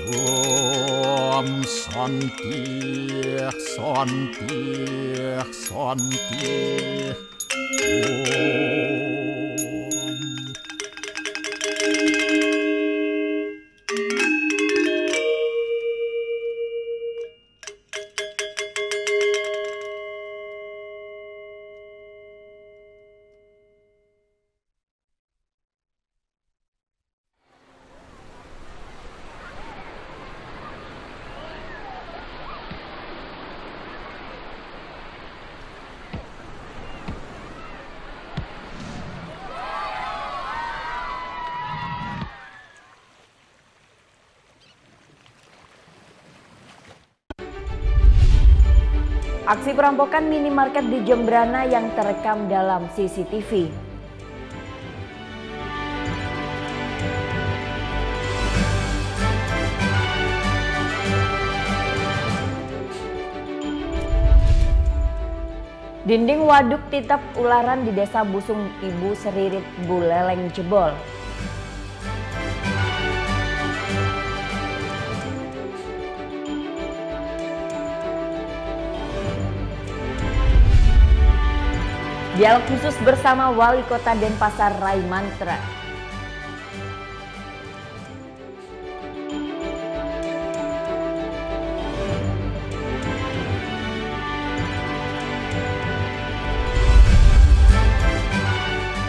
Om Santi Santi Santi Om. Aksi perampokan minimarket di Jembrana yang terekam dalam CCTV. Dinding waduk titap ularan di Desa Busung Ibu Seririt Buleleng jebol. Dialog khusus bersama Wali Kota Denpasar Rai Mantra.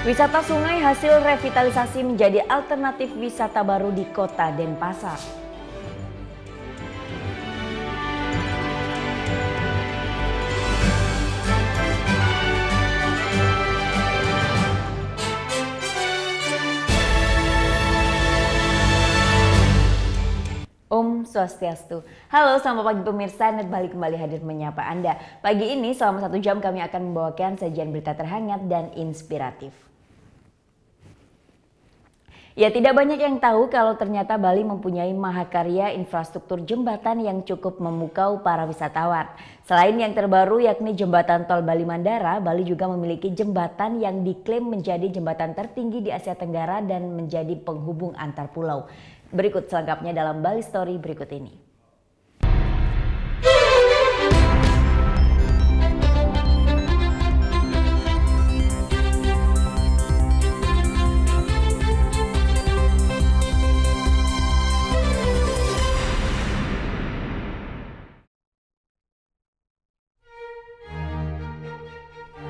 Wisata sungai hasil revitalisasi menjadi alternatif wisata baru di Kota Denpasar. Om Swastiastu. Halo, selamat pagi pemirsa, Net Bali kembali hadir menyapa Anda. Pagi ini selama 1 jam kami akan membawakan sajian berita terhangat dan inspiratif. Ya, tidak banyak yang tahu kalau ternyata Bali mempunyai mahakarya infrastruktur jembatan yang cukup memukau para wisatawan. Selain yang terbaru yakni jembatan tol Bali Mandara, Bali juga memiliki jembatan yang diklaim menjadi jembatan tertinggi di Asia Tenggara dan menjadi penghubung antar pulau. Berikut selengkapnya dalam Bali Story berikut ini.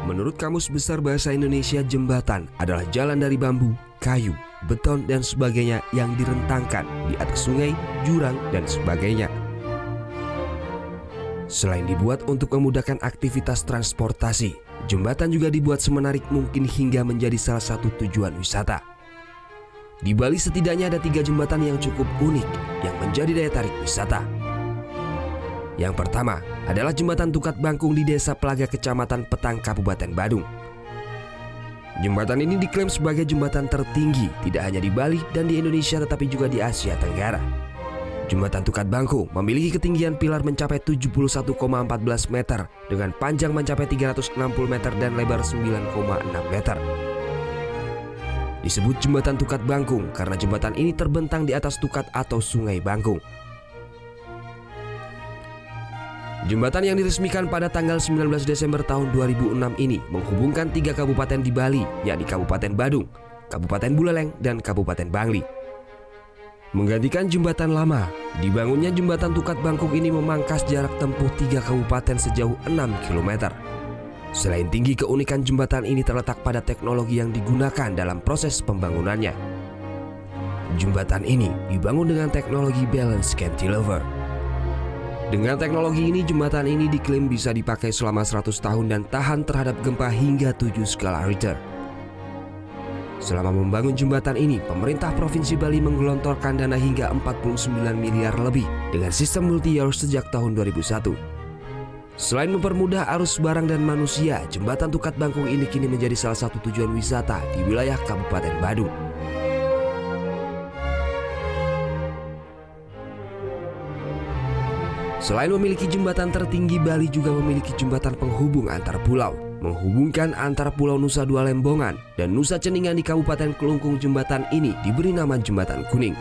Menurut Kamus Besar Bahasa Indonesia, jembatan adalah jalan dari bambu, kayu, beton, dan sebagainya yang direntangkan di atas sungai, jurang, dan sebagainya. Selain dibuat untuk memudahkan aktivitas transportasi, jembatan juga dibuat semenarik mungkin hingga menjadi salah satu tujuan wisata. Di Bali setidaknya ada 3 jembatan yang cukup unik yang menjadi daya tarik wisata. Yang pertama adalah jembatan Tukat Bangkung di Desa Pelaga, Kecamatan Petang, Kabupaten Badung. Jembatan ini diklaim sebagai jembatan tertinggi tidak hanya di Bali dan di Indonesia tetapi juga di Asia Tenggara. Jembatan Tukat Bangkung memiliki ketinggian pilar mencapai 71,14 meter dengan panjang mencapai 360 meter dan lebar 9,6 meter. Disebut jembatan Tukat Bangkung karena jembatan ini terbentang di atas Tukat atau Sungai Bangkung. Jembatan yang diresmikan pada tanggal 19 Desember tahun 2006 ini menghubungkan 3 kabupaten di Bali, yakni Kabupaten Badung, Kabupaten Buleleng, dan Kabupaten Bangli. Menggantikan jembatan lama, dibangunnya jembatan Tukat Bangkung ini memangkas jarak tempuh 3 kabupaten sejauh 6 km. Selain tinggi, keunikan jembatan ini terletak pada teknologi yang digunakan dalam proses pembangunannya. Jembatan ini dibangun dengan teknologi balance cantilever. Dengan teknologi ini, jembatan ini diklaim bisa dipakai selama 100 tahun dan tahan terhadap gempa hingga 7 skala Richter. Selama membangun jembatan ini, pemerintah Provinsi Bali menggelontorkan dana hingga 49 miliar lebih dengan sistem multi-year sejak tahun 2001. Selain mempermudah arus barang dan manusia, jembatan Tukat Bangkung ini kini menjadi salah satu tujuan wisata di wilayah Kabupaten Badung. Selain memiliki jembatan tertinggi, Bali juga memiliki jembatan penghubung antar pulau, menghubungkan antara Pulau Nusa Dua Lembongan dan Nusa Ceningan di Kabupaten Kelungkung. Jembatan ini diberi nama Jembatan Kuning.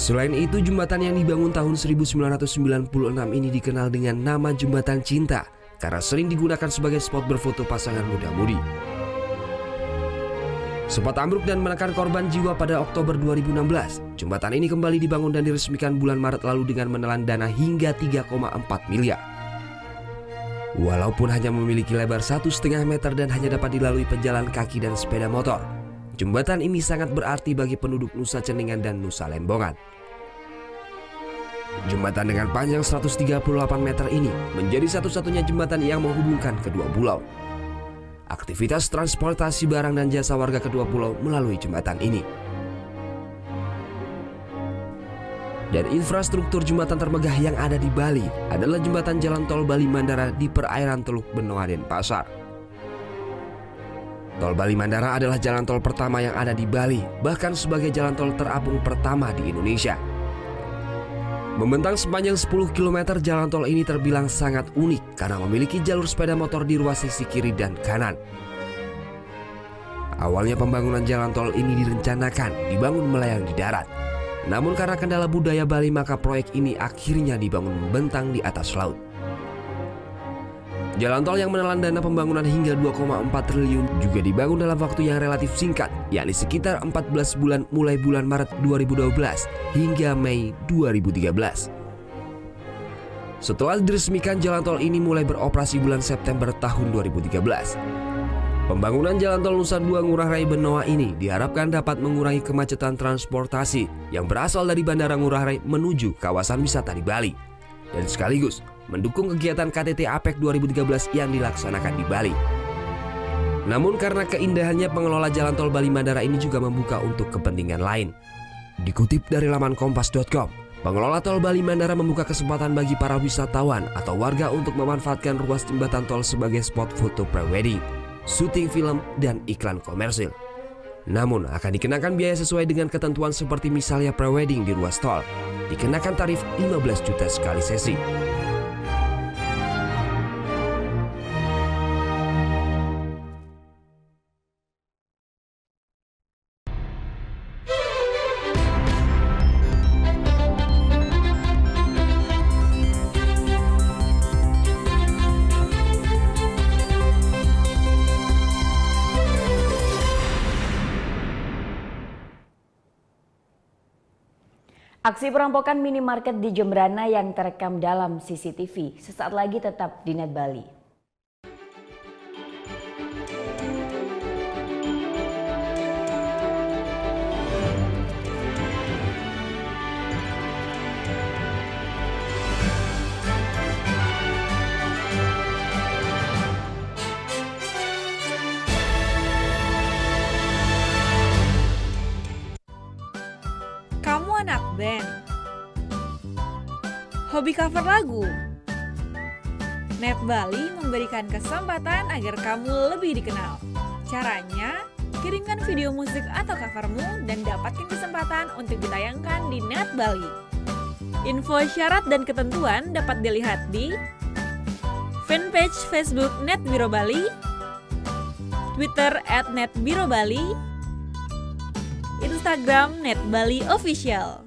Selain itu, jembatan yang dibangun tahun 1996 ini dikenal dengan nama Jembatan Cinta karena sering digunakan sebagai spot berfoto pasangan muda-mudi. Sempat ambruk dan menekan korban jiwa pada Oktober 2016, jembatan ini kembali dibangun dan diresmikan bulan Maret lalu dengan menelan dana hingga 3,4 miliar. Walaupun hanya memiliki lebar 1,5 meter dan hanya dapat dilalui pejalan kaki dan sepeda motor, jembatan ini sangat berarti bagi penduduk Nusa Ceningan dan Nusa Lembongan. Jembatan dengan panjang 138 meter ini menjadi satu-satunya jembatan yang menghubungkan kedua pulau. Aktivitas transportasi barang dan jasa warga kedua pulau melalui jembatan ini. Dan infrastruktur jembatan termegah yang ada di Bali adalah jembatan jalan tol Bali Mandara di perairan Teluk Benoa Denpasar. Tol Bali Mandara adalah jalan tol pertama yang ada di Bali, bahkan sebagai jalan tol terapung pertama di Indonesia. Membentang sepanjang 10 km, jalan tol ini terbilang sangat unik karena memiliki jalur sepeda motor di ruas sisi kiri dan kanan. Awalnya pembangunan jalan tol ini direncanakan dibangun melayang di darat. Namun karena kendala budaya Bali maka proyek ini akhirnya dibangun membentang di atas laut. Jalan tol yang menelan dana pembangunan hingga 2,4 triliun juga dibangun dalam waktu yang relatif singkat, yakni sekitar 14 bulan mulai bulan Maret 2012 hingga Mei 2013. Setelah diresmikan, jalan tol ini mulai beroperasi bulan September tahun 2013. Pembangunan jalan tol Nusa Dua Ngurah Rai Benoa ini diharapkan dapat mengurangi kemacetan transportasi yang berasal dari Bandara Ngurah Rai menuju kawasan wisata di Bali, dan sekaligus mendukung kegiatan KTT APEC 2013 yang dilaksanakan di Bali. Namun karena keindahannya, pengelola jalan tol Bali Mandara ini juga membuka untuk kepentingan lain. Dikutip dari laman kompas.com, pengelola tol Bali Mandara membuka kesempatan bagi para wisatawan atau warga untuk memanfaatkan ruas jembatan tol sebagai spot foto pre-wedding, syuting film, dan iklan komersil. Namun akan dikenakan biaya sesuai dengan ketentuan seperti misalnya pre-wedding di ruas tol, dikenakan tarif 15 juta sekali sesi. Aksi perampokan minimarket di Jembrana yang terekam dalam CCTV sesaat lagi tetap di Net Bali. Kamu anak band? Hobi cover lagu? Net Bali memberikan kesempatan agar kamu lebih dikenal. Caranya, kirimkan video musik atau covermu dan dapatkan kesempatan untuk ditayangkan di Net Bali. Info syarat dan ketentuan dapat dilihat di fanpage Facebook Net Biro Bali, Twitter @netbirobali, Instagram Net Bali Official.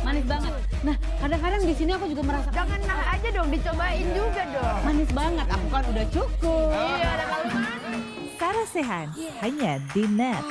Manis banget. Nah, kadang-kadang di sini aku juga merasa jangan nah aja dong, dicobain juga dong. manis banget. Aku kan udah cukup. Iya, ada kalau Sarah Sehan hanya di Net.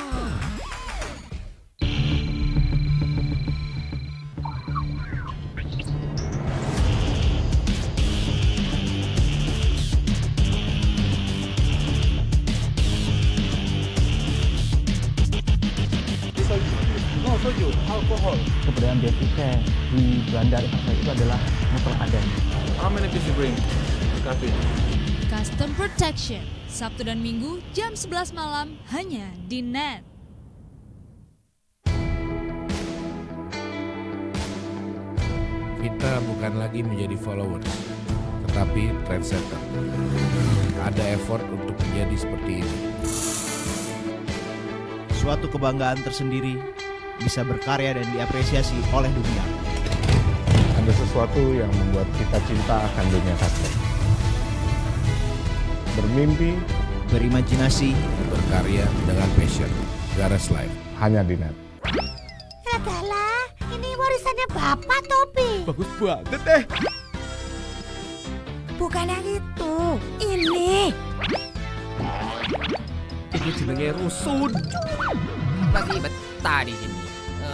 soju, alkohol. Keberadaan bea cukai di Bandar itu adalah meterpadan. How many piece you bring? Coffee. Custom Protection, Sabtu dan Minggu jam 11 malam hanya di Net. Kita bukan lagi menjadi followers, tetapi trendsetter. Ada effort untuk menjadi seperti ini. Suatu kebanggaan tersendiri bisa berkarya dan diapresiasi oleh dunia. Ada sesuatu yang membuat kita cinta akan dunia sastra. Bermimpi, berimajinasi, berkarya dengan passion. Garage Life. Hanya di Net. Adalah, ini warisannya Bapak Topi. Bagus banget deh. Bukan yang itu, ini. Ini jenenge rusun. Masih betah di sini.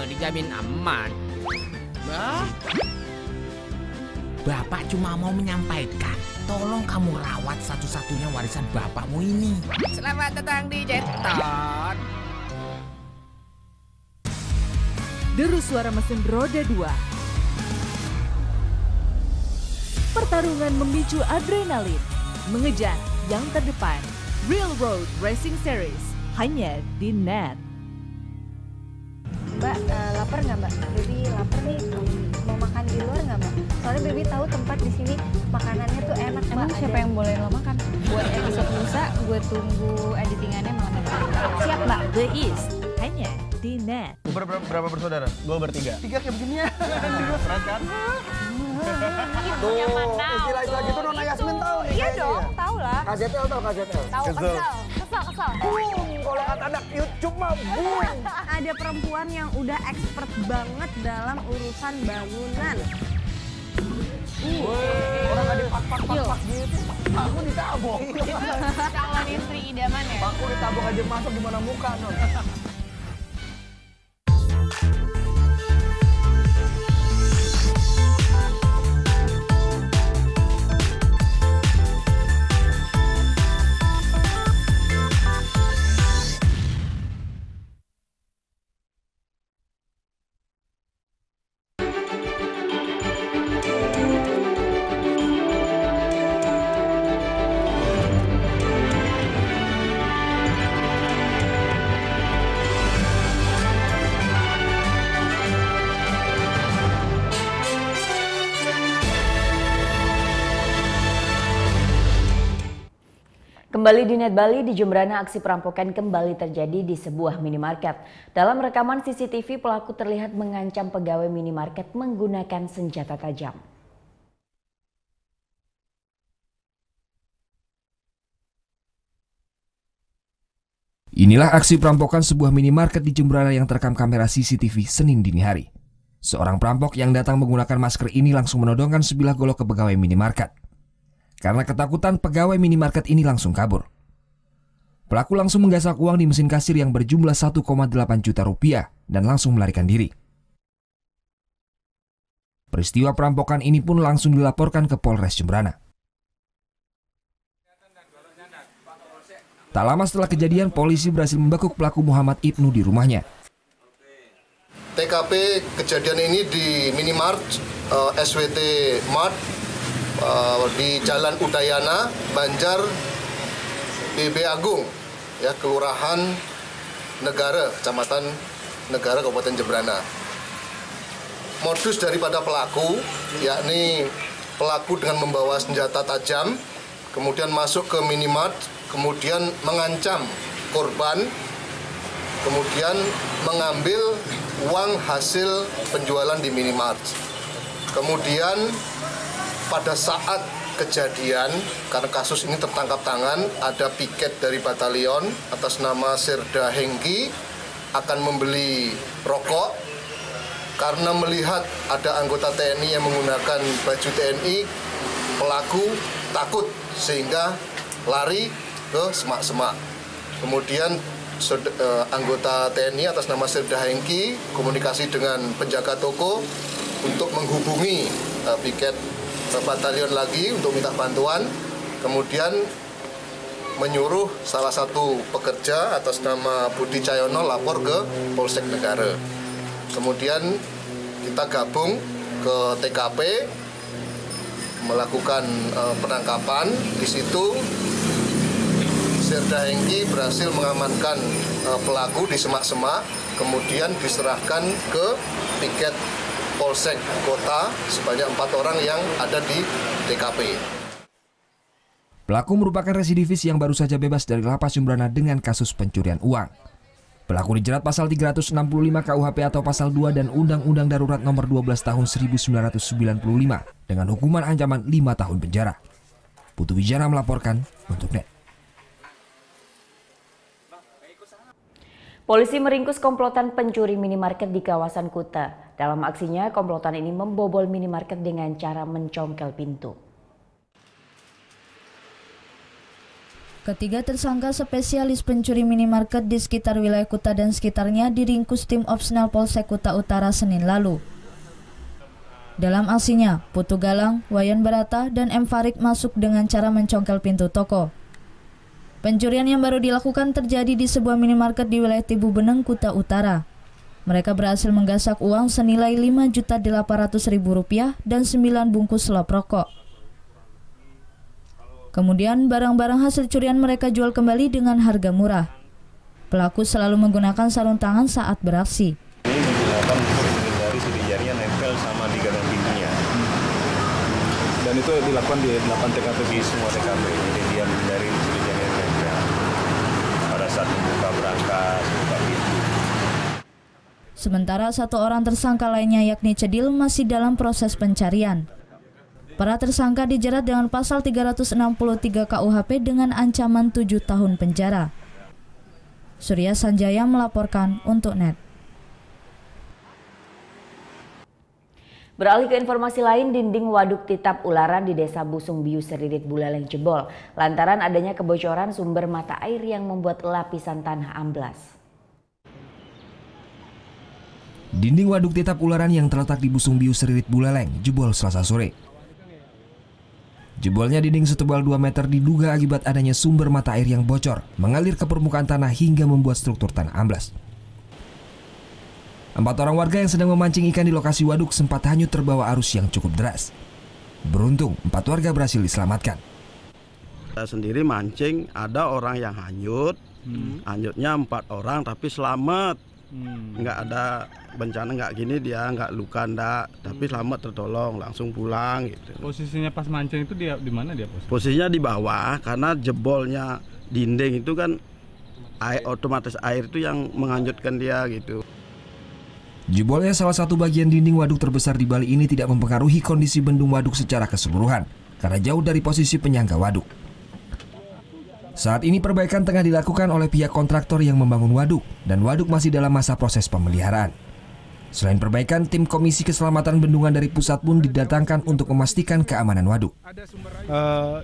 Dijamin aman. Bapak cuma mau menyampaikan, tolong kamu rawat satu-satunya warisan bapakmu ini. Selamat datang di Jeton. Deru suara mesin roda 2. Pertarungan memicu adrenalin, mengejar yang terdepan. Real Road Racing Series hanya di Net. Mbak, lapar nggak Mbak? Baby lapar nih, mau makan di luar nggak Mbak? Soalnya Baby tahu tempat di sini makanannya tuh enak Mbak. Emang siapa yang boleh lo makan? Buat episode lusa, gue tunggu editingannya malam ini. Siap Mbak, The East hanya di Net. Berapa bersaudara? 2 bertiga. 3 kayak begini ya. Keren kan? Tuh, istilah gitu Nona Yasmin tahu nih. Iya dong, tahu lah. KZL tahu KZL? Tahu, kesel. Kalau kata anak YouTube mah boom. Ada perempuan yang udah expert banget dalam urusan bangunan. Orang ada pak gitu. Aku ditabok. Calon istri idaman ya? Aku ditabok aja masuk di mana muka, Non. Kembali di Net Bali, di Jemberana aksi perampokan kembali terjadi di sebuah minimarket. Dalam rekaman CCTV, pelaku terlihat mengancam pegawai minimarket menggunakan senjata tajam. Inilah aksi perampokan sebuah minimarket di Jemberana yang terekam kamera CCTV Senin dini hari. Seorang perampok yang datang menggunakan masker ini langsung menodongkan sebilah golok ke pegawai minimarket. Karena ketakutan, pegawai minimarket ini langsung kabur. Pelaku langsung menggasak uang di mesin kasir yang berjumlah 1,8 juta rupiah dan langsung melarikan diri. Peristiwa perampokan ini pun langsung dilaporkan ke Polres Jemberana. Tak lama setelah kejadian, polisi berhasil membekuk pelaku Muhammad Ibnu di rumahnya. TKP kejadian ini di Minimart SWT Mart di Jalan Udayana, Banjar, BB Agung, ya, Kelurahan Negara, Kecamatan Negara, Kabupaten Jemberana. Modus daripada pelaku, yakni pelaku dengan membawa senjata tajam, kemudian masuk ke Minimart, kemudian mengancam korban, kemudian mengambil uang hasil penjualan di Minimart. Kemudian pada saat kejadian, karena kasus ini tertangkap tangan, ada piket dari batalion atas nama Serda Hengki akan membeli rokok. Karena melihat ada anggota TNI yang menggunakan baju TNI, pelaku takut sehingga lari ke semak-semak. Kemudian anggota TNI atas nama Serda Hengki komunikasi dengan penjaga toko untuk menghubungi piket batalion lagi untuk minta bantuan, kemudian menyuruh salah satu pekerja atas nama Budi Cahyono lapor ke Polsek Negara. Kemudian kita gabung ke TKP melakukan penangkapan. Di situ Serda Hengki berhasil mengamankan pelaku di semak-semak, kemudian diserahkan ke piket Polsek Kota sebanyak 4 orang yang ada di TKP. Pelaku merupakan residivis yang baru saja bebas dari lapas Jemberana dengan kasus pencurian uang. Pelaku dijerat pasal 365 KUHP atau pasal 2 dan Undang-Undang Darurat Nomor 12 Tahun 1995 dengan hukuman ancaman 5 tahun penjara. Putu Wijana melaporkan untuk Net. Polisi meringkus komplotan pencuri minimarket di kawasan Kuta. Dalam aksinya, komplotan ini membobol minimarket dengan cara mencongkel pintu. Ketiga tersangka spesialis pencuri minimarket di sekitar wilayah Kuta dan sekitarnya diringkus tim Opsnal Polsek Kuta Utara Senin lalu. Dalam aksinya, Putu Galang, Wayan Barata, dan M. Farid masuk dengan cara mencongkel pintu toko. Pencurian yang baru dilakukan terjadi di sebuah minimarket di wilayah Tibu Beneng, Kuta Utara. Mereka berhasil menggasak uang senilai Rp5.800.000 dan 9 bungkus selop rokok. Kemudian barang-barang hasil curian mereka jual kembali dengan harga murah. Pelaku selalu menggunakan sarung tangan saat beraksi. Ini digunakan untuk menghindari sidik jarinya nempel sama di gagang pintunya. Dan itu dilakukan di 8 TKP di semua TKP. Jadi dia menghindari sidik jarinya nempel pada saat membuka berangkas, buka pintu. Sementara satu orang tersangka lainnya yakni Cedil masih dalam proses pencarian. Para tersangka dijerat dengan pasal 363 KUHP dengan ancaman 7 tahun penjara. Surya Sanjaya melaporkan untuk NET. Beralih ke informasi lain, dinding waduk Titap Ularan di Desa Busung Biu Seririt Buleleng jebol lantaran adanya kebocoran sumber mata air yang membuat lapisan tanah amblas. Dinding waduk Titap Ularan yang terletak di Busung Biu Seririt Buleleng jebol Selasa sore. Jebolnya dinding setebal 2 meter diduga akibat adanya sumber mata air yang bocor, mengalir ke permukaan tanah hingga membuat struktur tanah amblas. 4 orang warga yang sedang memancing ikan di lokasi waduk sempat hanyut terbawa arus yang cukup deras. Beruntung, 4 warga berhasil diselamatkan. Saya sendiri mancing, ada orang yang hanyut, hanyutnya 4 orang tapi selamat. Nggak ada bencana, nggak gini, dia nggak luka, tapi selamat, tertolong, langsung pulang gitu. Posisinya pas mancing itu dia di mana dia posisinya? Posisinya di bawah, karena jebolnya dinding itu kan otomatis air itu yang menghanyutkan dia gitu. Jebolnya salah satu bagian dinding waduk terbesar di Bali ini tidak mempengaruhi kondisi bendung waduk secara keseluruhan karena jauh dari posisi penyangga waduk. Saat ini perbaikan tengah dilakukan oleh pihak kontraktor yang membangun waduk dan waduk masih dalam masa proses pemeliharaan. Selain perbaikan, tim Komisi Keselamatan Bendungan dari pusat pun didatangkan untuk memastikan keamanan waduk.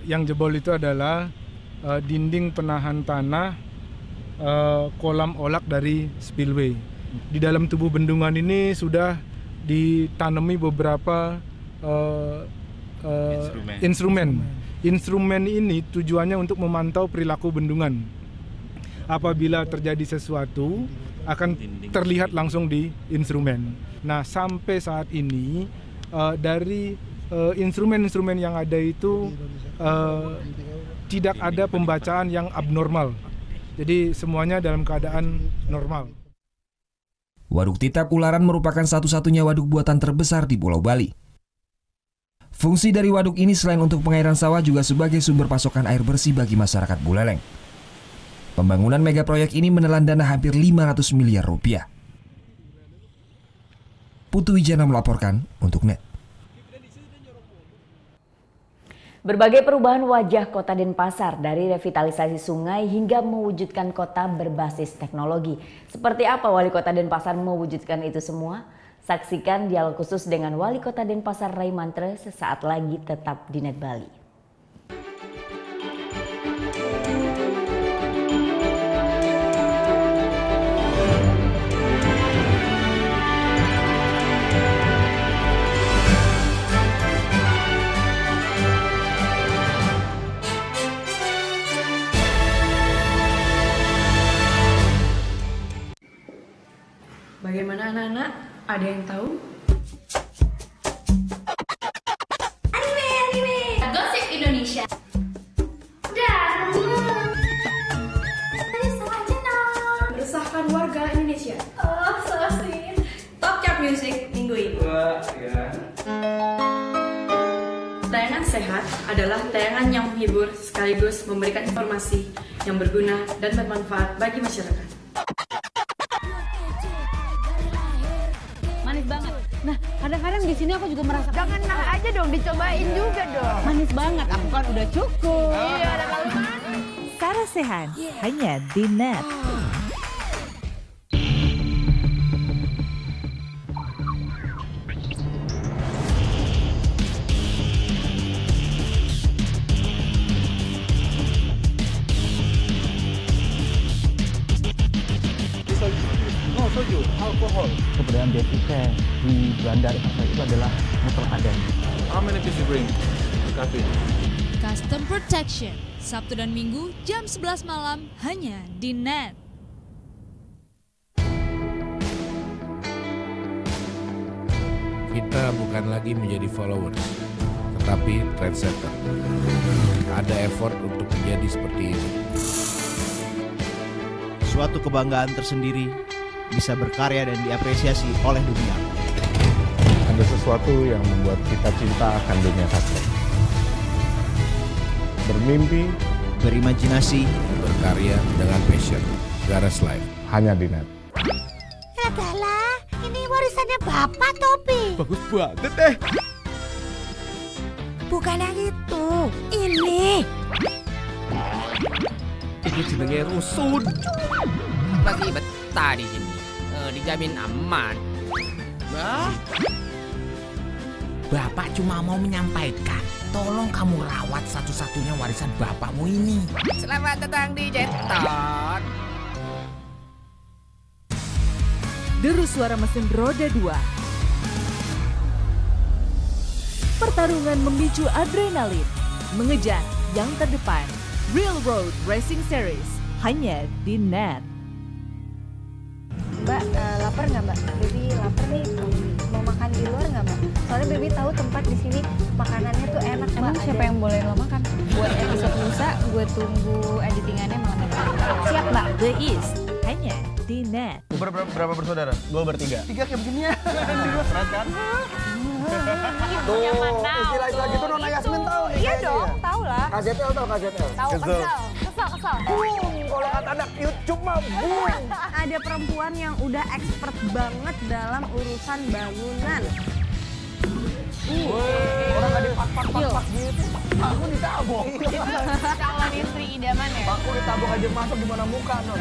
Yang jebol itu adalah dinding penahan tanah kolam olak dari spillway. Di dalam tubuh bendungan ini sudah ditanami beberapa instrumen. Instrumen ini tujuannya untuk memantau perilaku bendungan. Apabila terjadi sesuatu, akan terlihat langsung di instrumen. Nah, sampai saat ini dari instrumen-instrumen yang ada itu tidak ada pembacaan yang abnormal. Jadi semuanya dalam keadaan normal. Waduk Titap Ularan merupakan satu-satunya waduk buatan terbesar di Pulau Bali. Fungsi dari waduk ini selain untuk pengairan sawah juga sebagai sumber pasokan air bersih bagi masyarakat Buleleng. Pembangunan mega proyek ini menelan dana hampir 500 miliar rupiah. Putu Wijana melaporkan untuk NET. Berbagai perubahan wajah Kota Denpasar dari revitalisasi sungai hingga mewujudkan kota berbasis teknologi. Seperti apa Wali Kota Denpasar mewujudkan itu semua? Saksikan dialog khusus dengan Wali Kota Denpasar Ray Mantre sesaat lagi, tetap di NET Bali. Bagaimana anak-anak? Ada yang tahu? Anime. Gosip Indonesia. Meresahkan warga Indonesia. Oh, so sweet. Top Chart Music minggu ini. Tayangan sehat adalah tayangan yang menghibur sekaligus memberikan informasi yang berguna dan bermanfaat bagi masyarakat. Manis banget. Nah, kadang-kadang di sini aku juga merasa jangan nah aja dong, dicobain juga dong. Manis banget, aku kan udah cukup. Iya, udah manis. Sarasehan hanya di NET. Setuju, alkohol. Kebudayaan bea cukai di Belanda itu adalah mutlak ada. How many did you bring? Coffee. Custom Protection, Sabtu dan Minggu jam 11 malam hanya di NET. Kita bukan lagi menjadi followers, tetapi trendsetter. Ada effort untuk menjadi seperti ini. Suatu kebanggaan tersendiri bisa berkarya dan diapresiasi oleh dunia. Ada sesuatu yang membuat kita cinta akan dunia sastra. Bermimpi, berimajinasi, berkarya dengan passion. Garas Live. Hanya di NET. Adalah, ini warisannya Bapak Topi. Bagus banget deh. Bukan yang itu, ini. Itu jenenge rusun. Masih betah di sini. Dijamin aman. Bapak cuma mau menyampaikan, tolong kamu rawat satu-satunya warisan bapakmu ini. Selamat datang di Jeton. Deru suara mesin roda 2. Pertarungan memicu adrenalin, mengejar yang terdepan. Real Road Racing Series hanya di NET. Mbak, lapar nggak Mbak? Baby lapar nih, mau makan di luar nggak Mbak? Soalnya Baby tahu tempat di sini makanannya tuh enak Mbak. Emang siapa yang boleh lo makan? Buat episode lusa, gue tunggu editingannya malam ini. Siap Mbak, The East hanya di NET. Berapa bersaudara? Gue bertiga. 3 kayak begini ya. Keren kan? Tuh, istilah-istilah gitu Nona Yasmin tahu nih. Iya dong, tahu lah. KZL tahu KZL? Tahu kesel. Kalau kata anak YouTube mah boom. Ada perempuan yang udah expert banget dalam urusan bangunan. Orang ada pak gitu. Aku ditabok. Calon istri idaman ya. Aku ditabok aja masuk gimana muka non.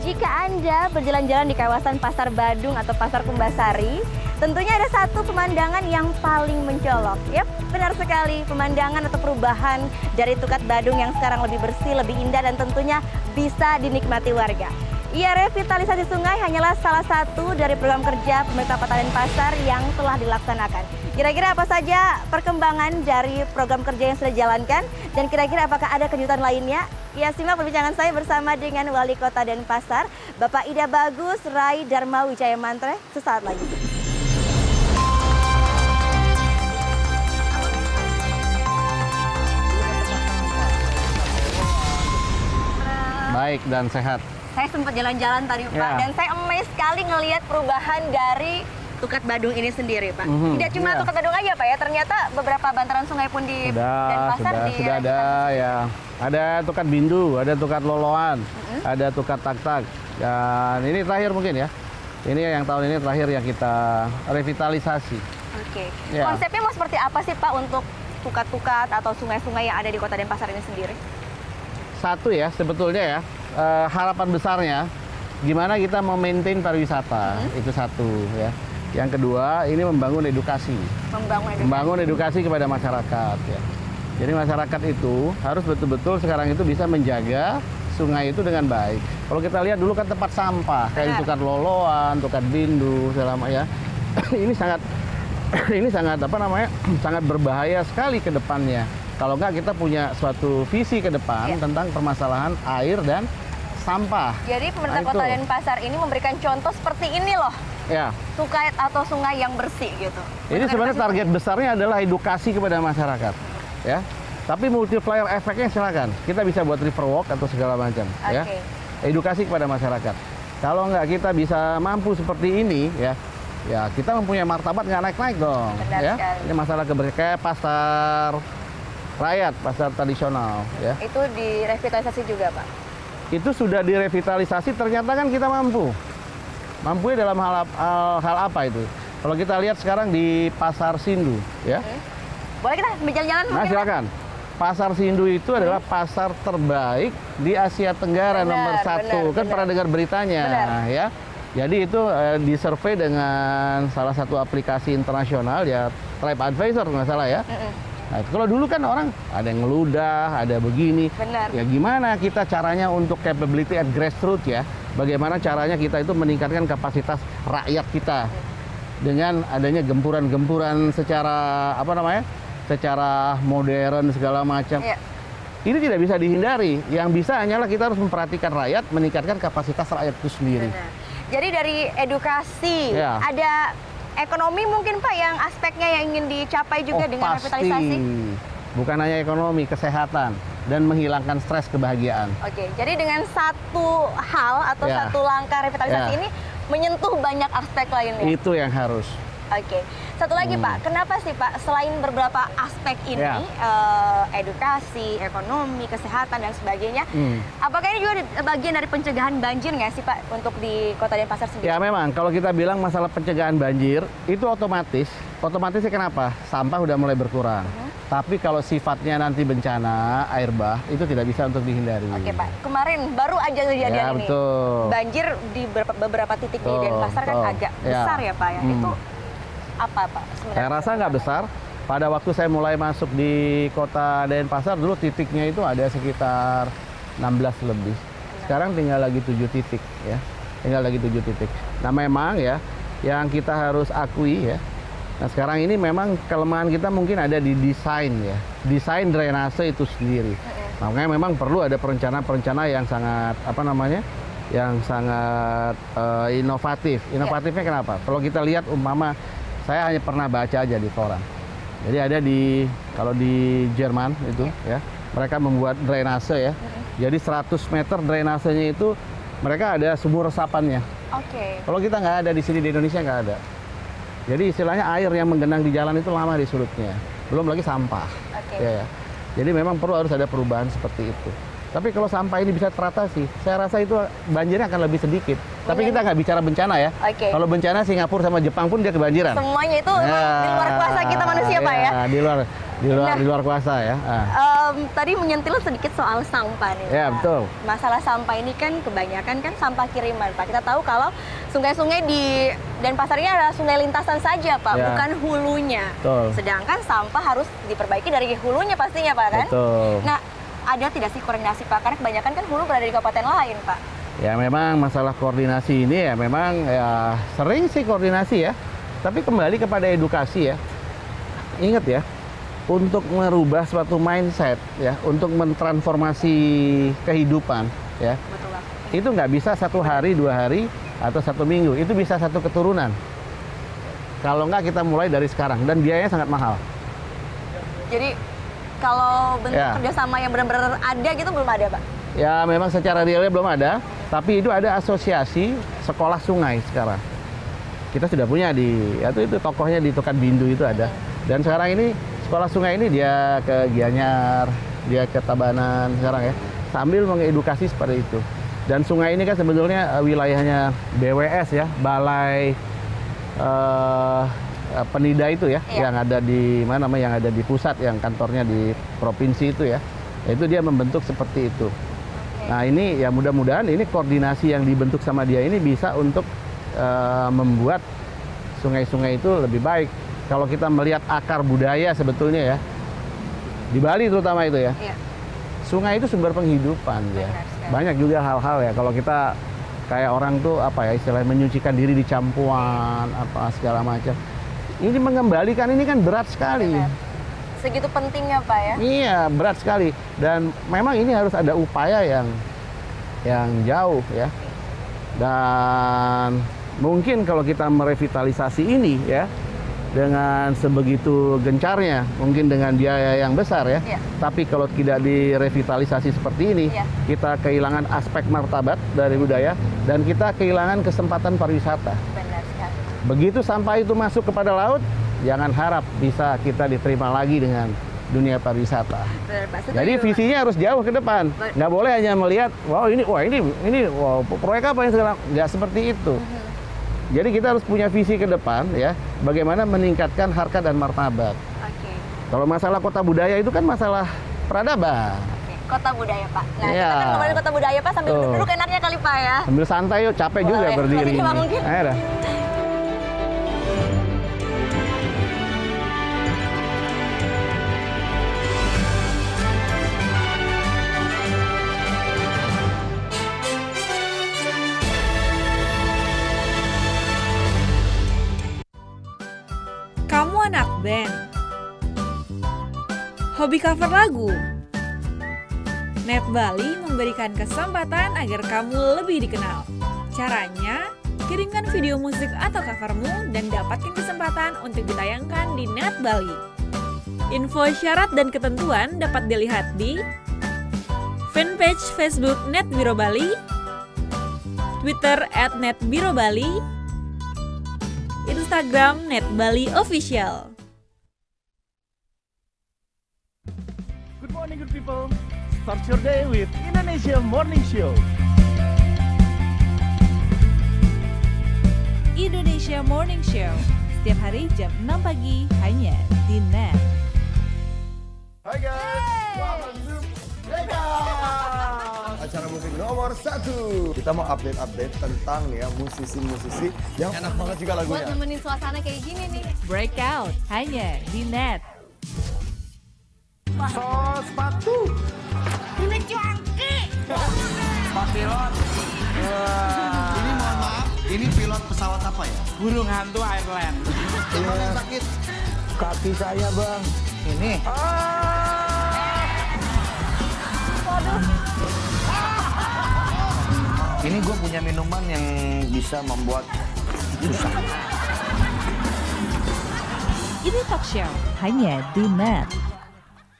Jika Anda berjalan-jalan di kawasan Pasar Badung atau Pasar Kumbasari, tentunya ada satu pemandangan yang paling mencolok. Yap, benar sekali, pemandangan atau perubahan dari Tukat Badung yang sekarang lebih bersih, lebih indah, dan tentunya bisa dinikmati warga. Ya, revitalisasi sungai hanyalah salah satu dari program kerja pemerintah Kota Denpasar yang telah dilaksanakan. Kira-kira apa saja perkembangan dari program kerja yang sudah dijalankan, dan kira-kira apakah ada kejutan lainnya? Ya, simak perbincangan saya bersama dengan Wali Kota Denpasar, Bapak Ida Bagus Rai Dharma Wijaya Mantre, sesaat lagi. Baik dan sehat. Saya sempat jalan-jalan tadi Pak, dan saya amazed sekali ngelihat perubahan dari Tukat Badung ini sendiri Pak. Tidak cuma Tukat Badung aja Pak ya, ternyata beberapa bantaran sungai pun di Denpasar sudah ada ya. Ada Tukat Bindu, ada Tukat Loloan, ada Tukat Tak-Tak. Dan ini terakhir mungkin ya. Ini yang tahun ini terakhir yang kita revitalisasi. Oke. Konsepnya mau seperti apa sih Pak untuk tukat-tukat atau sungai-sungai yang ada di Kota Denpasar ini sendiri? Satu ya, sebetulnya ya, harapan besarnya gimana kita memaintain pariwisata, itu satu ya. Yang kedua, ini membangun edukasi. Membangun edukasi kepada masyarakat ya. Jadi masyarakat itu harus betul-betul sekarang itu bisa menjaga sungai itu dengan baik. Kalau kita lihat dulu kan tempat sampah, kayak Tukat Loloan, Tukat Bindu, selama ya. ini sangat apa namanya? Sangat berbahaya sekali ke depannya. Kalau enggak kita punya suatu visi ke depan tentang permasalahan air dan sampah. Jadi pemerintah Kota Denpasar ini memberikan contoh seperti ini loh. Ya. Tukat atau sungai yang bersih gitu. Ini sebenarnya target besarnya adalah edukasi kepada masyarakat. Ya. Tapi multiplier efeknya silakan. Kita bisa buat river walk atau segala macam, ya. Edukasi kepada masyarakat. Kalau nggak kita bisa mampu seperti ini, ya kita mempunyai martabat nggak naik-naik dong. Benar Ya. sekali. Ini masalah keberkahan pasar rakyat, pasar tradisional, ya. Itu direvitalisasi juga, Pak? Itu sudah direvitalisasi, ternyata kan kita mampu. Mampu dalam hal apa itu? Kalau kita lihat sekarang di Pasar Sindu, ya. Boleh kita berjalan-jalan? Nah, silakan. Pasar Sindu itu adalah pasar terbaik di Asia Tenggara nomor 1. Kan pernah dengar beritanya, ya. Jadi itu disurvei dengan salah satu aplikasi internasional, ya TripAdvisor nggak salah ya. Nah, kalau dulu kan orang ada yang ngeludah, ada begini. Ya gimana kita caranya untuk capability at grassroots ya? Bagaimana caranya kita itu meningkatkan kapasitas rakyat kita dengan adanya gempuran-gempuran secara apa namanya? Secara modern segala macam. Ini tidak bisa dihindari. Yang bisa hanyalah kita harus memperhatikan rakyat, meningkatkan kapasitas rakyat itu sendiri. Jadi dari edukasi, ada ekonomi mungkin Pak yang aspeknya yang ingin dicapai juga dengan revitalisasi? Bukan hanya ekonomi, kesehatan, dan menghilangkan stres kebahagiaan. Oke, jadi dengan satu hal atau satu langkah revitalisasi ini menyentuh banyak aspek lainnya? Itu yang harus. Oke, satu lagi Pak, kenapa sih Pak selain beberapa aspek ini, edukasi, ekonomi, kesehatan dan sebagainya, apakah ini juga bagian dari pencegahan banjir nggak sih Pak untuk di Kota Denpasar sendiri? Ya memang, kalau kita bilang masalah pencegahan banjir, itu otomatisnya kenapa? Sampah udah mulai berkurang. Tapi kalau sifatnya nanti bencana, air bah, itu tidak bisa untuk dihindari. Oke Pak, kemarin baru aja kejadian ini. Banjir di beberapa titik di Denpasar kan agak besar ya Pak ya. Itu apa Pak sebenarnya? Saya rasa nggak besar. Pada waktu saya mulai masuk di Kota Denpasar, dulu titiknya itu ada sekitar 16 lebih. Sekarang tinggal lagi 7 titik ya. Tinggal lagi 7 titik. Nah memang ya, yang kita harus akui ya, nah sekarang ini memang kelemahan kita mungkin ada di desain ya. Desain drainase itu sendiri. Makanya memang perlu ada perencanaan yang sangat, apa namanya, yang sangat inovatif. Inovatifnya kenapa? Kalau kita lihat umpama, saya hanya pernah baca aja di koran. Jadi ada kalau di Jerman itu ya, mereka membuat drainase ya. Jadi 100 meter drainasenya itu mereka ada sumur resapannya. Kalau kita nggak ada di sini di Indonesia nggak ada. Jadi istilahnya air yang menggenang di jalan itu lama di surutnya. Belum lagi sampah. Ya. Jadi memang harus ada perubahan seperti itu. Tapi kalau sampah ini bisa teratasi, saya rasa itu banjirnya akan lebih sedikit. Tapi kita nggak bicara bencana ya. Kalau bencana Singapura sama Jepang pun dia kebanjiran. Semuanya itu di luar kuasa kita manusia Pak ya. Di luar kuasa ya. Tadi menyentil sedikit soal sampah nih. Ya betul. Masalah sampah ini kan kebanyakan kan sampah kiriman Pak. Kita tahu kalau sungai-sungai di Denpasar ini adalah sungai lintasan saja Pak, bukan hulunya. Betul. Sedangkan sampah harus diperbaiki dari hulunya pastinya Pak kan. Betul. Nah, ada tidak sih koordinasi Pak? Karena kebanyakan kan hulu berada di kabupaten lain Pak. Ya memang masalah koordinasi ini ya memang ya sering sih koordinasi ya. Tapi kembali kepada edukasi ya. Ingat ya, untuk merubah suatu mindset ya, untuk mentransformasi kehidupan ya. Itu nggak bisa 1 hari, 2 hari, atau 1 minggu. Itu bisa 1 keturunan. Kalau nggak kita mulai dari sekarang dan biayanya sangat mahal. Jadi kalau bentuk kerjasama yang benar-benar ada gitu belum ada Pak? Ya memang secara realnya belum ada, tapi itu ada asosiasi sekolah sungai sekarang. Kita sudah punya itu tokohnya di Tukan Bindu itu ada. Dan sekarang ini sekolah sungai ini dia ke Gianyar, dia ke Tabanan sekarang ya, sambil mengedukasi seperti itu. Dan sungai ini kan sebetulnya wilayahnya BWS ya, Balai Penida itu ya, yang ada di mana namanya, yang ada di pusat, yang kantornya di provinsi itu ya. Itu dia membentuk seperti itu. Nah ini ya mudah-mudahan ini koordinasi yang dibentuk sama dia ini bisa untuk membuat sungai-sungai itu lebih baik. Kalau kita melihat akar budaya sebetulnya ya, di Bali terutama itu ya, sungai itu sumber penghidupan ya. Banyak juga hal-hal ya, kalau kita kayak orang tuh apa ya istilahnya menyucikan diri di campuan apa segala macam. Ini mengembalikan ini kan berat sekali. Segitu pentingnya Pak ya? Iya, berat sekali. Dan memang ini harus ada upaya yang jauh ya. Dan mungkin kalau kita merevitalisasi ini ya, dengan sebegitu gencarnya, mungkin dengan biaya yang besar ya. Tapi kalau tidak direvitalisasi seperti ini, kita kehilangan aspek martabat dari budaya dan kita kehilangan kesempatan pariwisata. Benar sekali. Begitu sampah itu masuk kepada laut, jangan harap bisa kita diterima lagi dengan dunia pariwisata. Jadi visinya harus jauh ke depan. Nggak boleh hanya melihat, wow ini proyek apa yang sekarang. Nggak seperti itu. Jadi kita harus punya visi ke depan ya, bagaimana meningkatkan harkat dan martabat. Kalau masalah kota budaya itu kan masalah peradaban. Kota budaya Pak. Nah kita kan ngomongin kota budaya Pak sambil duduk enaknya kali Pak ya. Sambil santai yuk, capek juga berdiri. Ayo dah. Kamu anak band, hobi cover lagu. Net Bali memberikan kesempatan agar kamu lebih dikenal. Caranya, kirimkan video musik atau covermu dan dapatkan kesempatan untuk ditayangkan di Net Bali. Info syarat dan ketentuan dapat dilihat di fanpage Facebook Net Biro Bali, Twitter @netbirobali, Instagram Net Bali Official. Good morning, good people. Start your day with Indonesia Morning Show. Indonesia Morning Show setiap hari jam 6 pagi hanya di Net. Hai guys, welcome to Vegas. Acara musik nomor 1. Kita mau update tentang nih ya musisi-musisi yang enak banget juga lagunya. Buat nemenin suasana kayak gini nih. Breakout hanya di Net. Sepatu. Ini cuanki. Pak pilot. Ini mohon maaf, ini pilot pesawat apa ya? Burung hantu Ireland. Yang yang sakit? Kaki saya bang. Ini. Ini gue punya minuman yang bisa membuat susah. Ini talk show hanya di Net.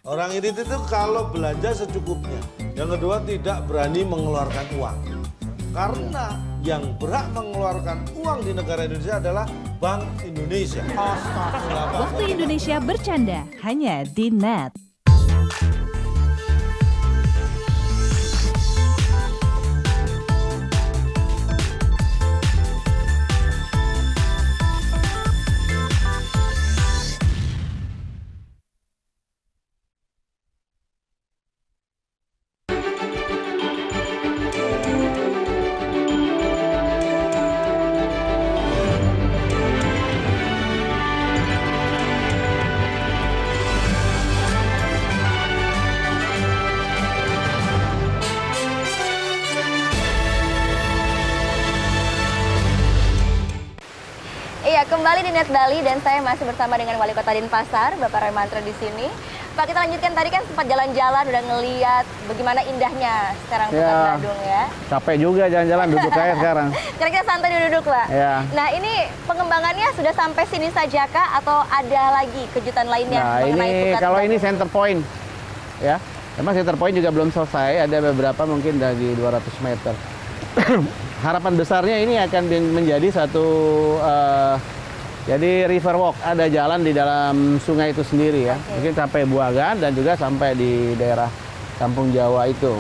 Orang irit itu kalau belanja secukupnya. Yang kedua tidak berani mengeluarkan uang. Karena yang berhak mengeluarkan uang di negara Indonesia adalah Bank Indonesia. Waktu Indonesia bercanda hanya di Net. Iya, kembali di Net Bali dan saya masih bersama dengan Wali Kota Denpasar, Bapak Roy Mantra di sini. Pak, kita lanjutkan tadi kan sempat jalan-jalan, udah ngeliat bagaimana indahnya sekarang Kota Badung ya. Capek juga jalan-jalan, duduk aja sekarang. Sekarang kita santai duduk Pak. Ya. Nah ini pengembangannya sudah sampai sini saja kah atau ada lagi kejutan lainnya? Nah ini kalau ini center point ya. Memang center point juga belum selesai, ada beberapa mungkin dari 200 meter. Harapan besarnya ini akan menjadi satu jadi river walk, ada jalan di dalam sungai itu sendiri ya. Mungkin sampai Buagan dan juga sampai di daerah Kampung Jawa itu.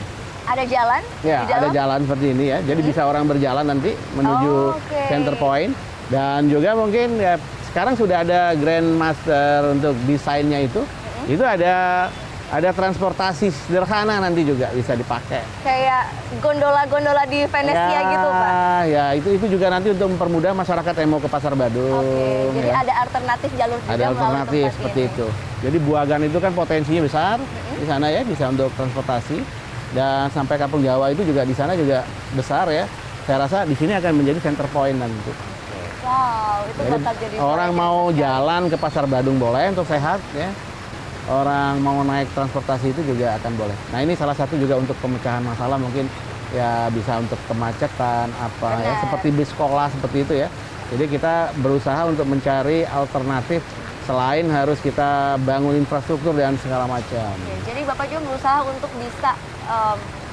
Ada jalan? Ya, ada jalan seperti ini ya. Jadi bisa orang berjalan nanti menuju center point. Dan juga mungkin ya sekarang sudah ada Grandmaster untuk desainnya itu. Itu ada transportasi sederhana nanti juga bisa dipakai. Kayak gondola-gondola di Venesia gitu Pak? Ya, itu juga nanti untuk mempermudah masyarakat yang mau ke Pasar Badung. Jadi ada alternatif jalur juga. Ada alternatif seperti itu. Jadi Buagan itu kan potensinya besar di sana ya, bisa untuk transportasi. Dan sampai Kampung Jawa itu juga di sana juga besar ya. Saya rasa di sini akan menjadi center point nanti. Wow, itu bakal jadi orang mau jalan ke Pasar Badung boleh untuk sehat ya. Orang mau naik transportasi itu juga akan boleh. Nah ini salah satu juga untuk pemecahan masalah mungkin ya bisa untuk kemacetan apa ya seperti bis sekolah seperti itu ya. Jadi kita berusaha untuk mencari alternatif selain harus kita bangun infrastruktur dan segala macam. Oke, jadi Bapak juga berusaha untuk bisa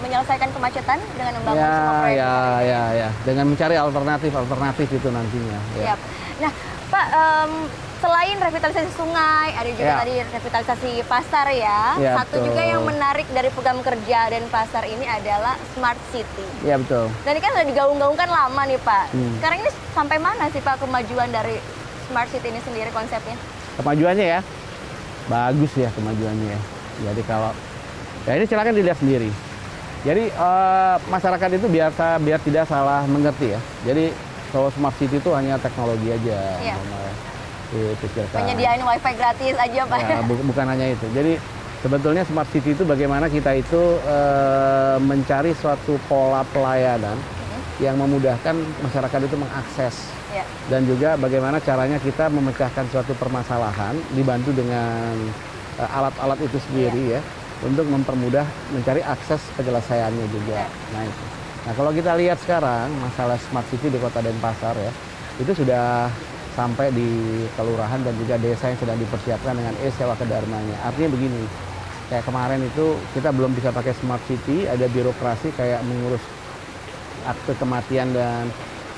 menyelesaikan kemacetan dengan membangun semua proyek. Ya, dengan mencari alternatif itu nantinya. Ya. Siap. Nah, Pak, selain revitalisasi sungai, ada juga tadi revitalisasi pasar ya. Satu juga yang menarik dari program kerja Denpasar ini adalah Smart City. Iya, betul. Dan ini kan sudah digaung-gaungkan lama nih Pak. Sekarang ini sampai mana sih Pak kemajuan dari Smart City ini sendiri konsepnya? Kemajuannya ya, bagus ya kemajuannya ya. Jadi kalau, ya ini silakan dilihat sendiri. Jadi masyarakat itu biar tidak salah mengerti ya. Jadi kalau Smart City itu hanya teknologi aja. Penyediaan wifi gratis aja Pak. Ya, bukan hanya itu. Jadi sebetulnya Smart City itu bagaimana kita itu mencari suatu pola pelayanan yang memudahkan masyarakat itu mengakses. Dan juga bagaimana caranya kita memecahkan suatu permasalahan dibantu dengan alat-alat itu sendiri ya untuk mempermudah mencari akses penyelesaiannya juga. Nah kalau kita lihat sekarang masalah Smart City di Kota Denpasar ya itu sudah sampai di kelurahan dan juga desa yang sedang dipersiapkan dengan sewa kedarmanya. Artinya begini, kayak kemarin itu kita belum bisa pakai Smart City, ada birokrasi kayak mengurus akte kematian dan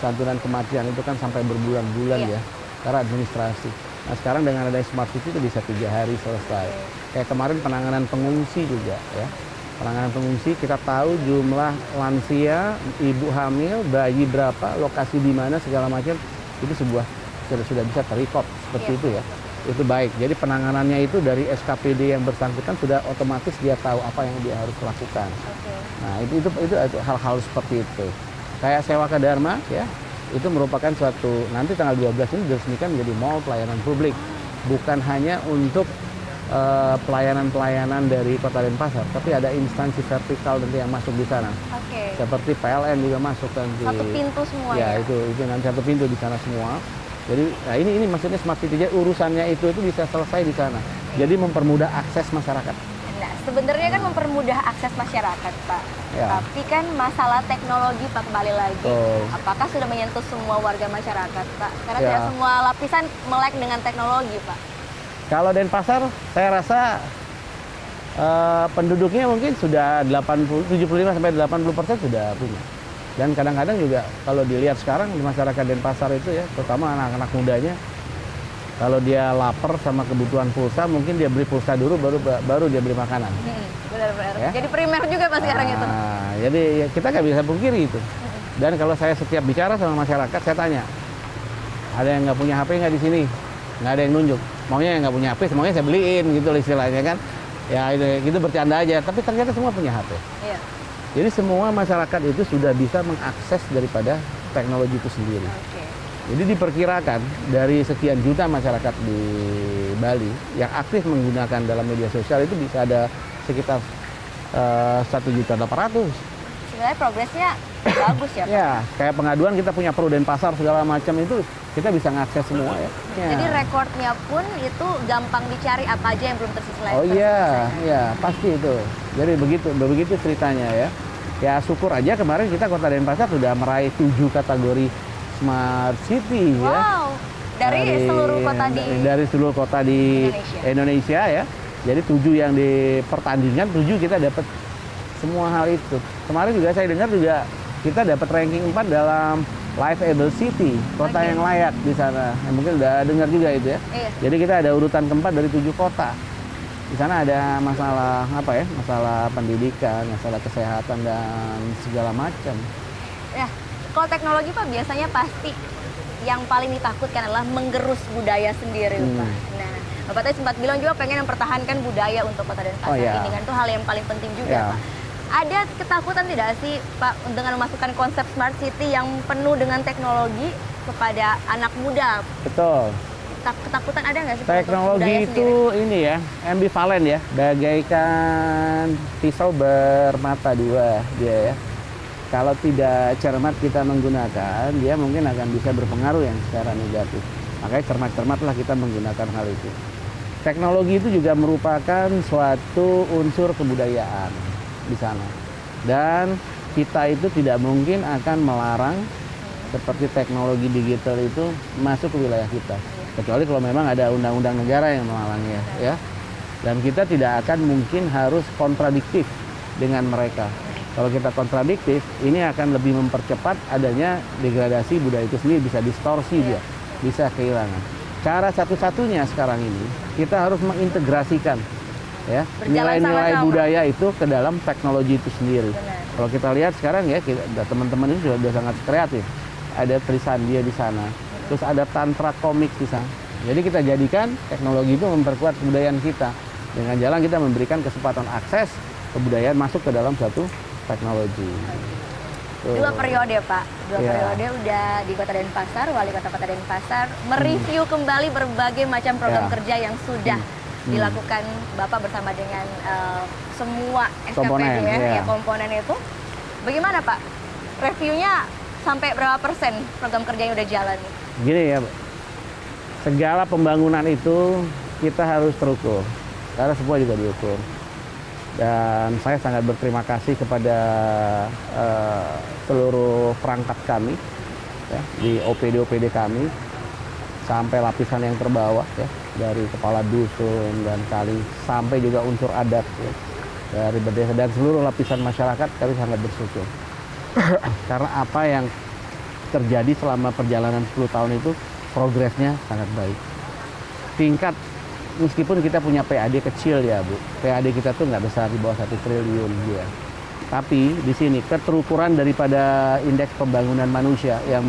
santunan kematian itu kan sampai berbulan-bulan ya, karena administrasi. Nah sekarang dengan ada Smart City itu bisa 3 hari selesai. Kayak kemarin penanganan pengungsi juga ya. Penanganan pengungsi kita tahu jumlah lansia, ibu hamil, bayi berapa, lokasi di mana segala macam itu sudah bisa terrecord seperti itu ya. Itu baik. Jadi penanganannya itu dari SKPD yang bersangkutan sudah otomatis dia tahu apa yang dia harus lakukan. Nah itu hal-hal seperti itu. Kayak sewa Dharma ya, itu merupakan suatu, nanti tanggal 12 ini diresmikan menjadi mall pelayanan publik. Bukan hanya untuk pelayanan-pelayanan dari Kota Denpasar, tapi ada instansi vertikal nanti yang masuk di sana. Seperti PLN juga masuk nanti. Satu pintu semua ya? Itu nanti satu pintu di sana semua. Jadi nah ini maksudnya Smart City, jadi urusannya itu bisa selesai di sana. Jadi mempermudah akses masyarakat. Nah, sebenarnya kan mempermudah akses masyarakat, Pak. Tapi kan masalah teknologi, Pak, kembali lagi. Apakah sudah menyentuh semua warga masyarakat, Pak? Karena tidak semua lapisan melek dengan teknologi, Pak. Kalau Denpasar, saya rasa penduduknya mungkin sudah 75-80% sudah punya. Dan kadang-kadang juga kalau dilihat sekarang di masyarakat Denpasar itu ya, terutama anak-anak mudanya, kalau dia lapar sama kebutuhan pulsa, mungkin dia beli pulsa dulu, baru dia beli makanan. Benar-benar. Ya? Jadi primer juga Pak sekarang itu. Jadi ya, kita nggak bisa pungkiri itu. Dan kalau saya setiap bicara sama masyarakat, saya tanya, ada yang nggak punya HP nggak di sini? Nggak ada yang nunjuk. Maunya yang nggak punya HP, semuanya saya beliin gitu istilahnya kan. Ya itu bercanda aja, tapi ternyata semua punya HP. Jadi semua masyarakat itu sudah bisa mengakses daripada teknologi itu sendiri. Jadi diperkirakan dari sekian juta masyarakat di Bali yang aktif menggunakan dalam media sosial itu bisa ada sekitar 1.800.000. Sebenarnya progresnya bagus ya Pak? Ya, kayak pengaduan kita punya Pro Denpasar segala macam itu kita bisa ngakses semua ya. Jadi rekornya pun itu gampang dicari apa aja yang belum terselesaikan. Oh iya, pasti itu. Jadi begitu ceritanya ya. Ya syukur aja kemarin kita Kota Denpasar sudah meraih 7 kategori Smart City ya. Dari seluruh kota di Indonesia ya. Jadi 7 yang dipertandingkan, 7 kita dapat semua hal itu. Kemarin juga saya dengar juga kita dapat ranking 4 dalam Liveable City, kota yang layak di sana. Mungkin udah dengar juga itu ya. Jadi kita ada urutan keempat dari 7 kota. Di sana ada masalah masalah pendidikan, masalah kesehatan dan segala macam. Ya, kalau teknologi Pak biasanya pasti yang paling ditakutkan adalah menggerus budaya sendiri Pak. Nah, Bapak tadi sempat bilang juga pengen mempertahankan budaya untuk Kota Denpasar ini kan itu hal yang paling penting juga Pak. Ada ketakutan tidak sih Pak dengan memasukkan konsep Smart City yang penuh dengan teknologi kepada anak muda? Betul. Ketakutan ada nggak sih? Teknologi itu ini ya, ambivalen ya, bagaikan pisau bermata dua dia ya. Kalau tidak cermat kita menggunakan, dia mungkin akan bisa berpengaruh yang secara negatif. Makanya cermat-cermatlah kita menggunakan hal itu. Teknologi itu juga merupakan suatu unsur kebudayaan di sana. Dan kita itu tidak mungkin akan melarang seperti teknologi digital itu masuk ke wilayah kita. Kecuali kalau memang ada undang-undang negara yang menghalangi ya. Dan kita tidak akan mungkin harus kontradiktif dengan mereka. Kalau kita kontradiktif, ini akan lebih mempercepat adanya degradasi budaya itu sendiri, bisa distorsi dia, bisa kehilangan. Cara satu-satunya sekarang ini, kita harus mengintegrasikan ya nilai-nilai budaya itu ke dalam teknologi itu sendiri. Kalau kita lihat sekarang ya, teman-teman ini sudah sangat kreatif. Ada Trisandia di sana, terus ada Tantra Komik di sana. Jadi kita jadikan teknologi itu memperkuat kebudayaan kita. Dengan jalan kita memberikan kesempatan akses kebudayaan masuk ke dalam suatu teknologi. Tuh. 2 periode Pak, 2 periode udah di Kota Denpasar, Wali Kota Denpasar mereview kembali berbagai macam program kerja yang sudah dilakukan Bapak bersama dengan semua SKPD ya komponen itu. Bagaimana Pak? Reviewnya sampai berapa persen program kerja yang udah jalan? Gini ya, segala pembangunan itu kita harus terukur. Karena semua juga diukur. Dan saya sangat berterima kasih kepada seluruh perangkat kami ya, di OPD kami sampai lapisan yang terbawah ya, dari kepala dusun dan kali sampai juga unsur adat ya, dari berdesa dan seluruh lapisan masyarakat kami sangat bersyukur. Karena apa yang terjadi selama perjalanan 10 tahun itu progresnya sangat baik. Tingkat meskipun kita punya PAD kecil ya Bu, PAD kita tuh nggak besar, di bawah 1 triliun ya. Tapi di sini keterukuran daripada indeks pembangunan manusia yang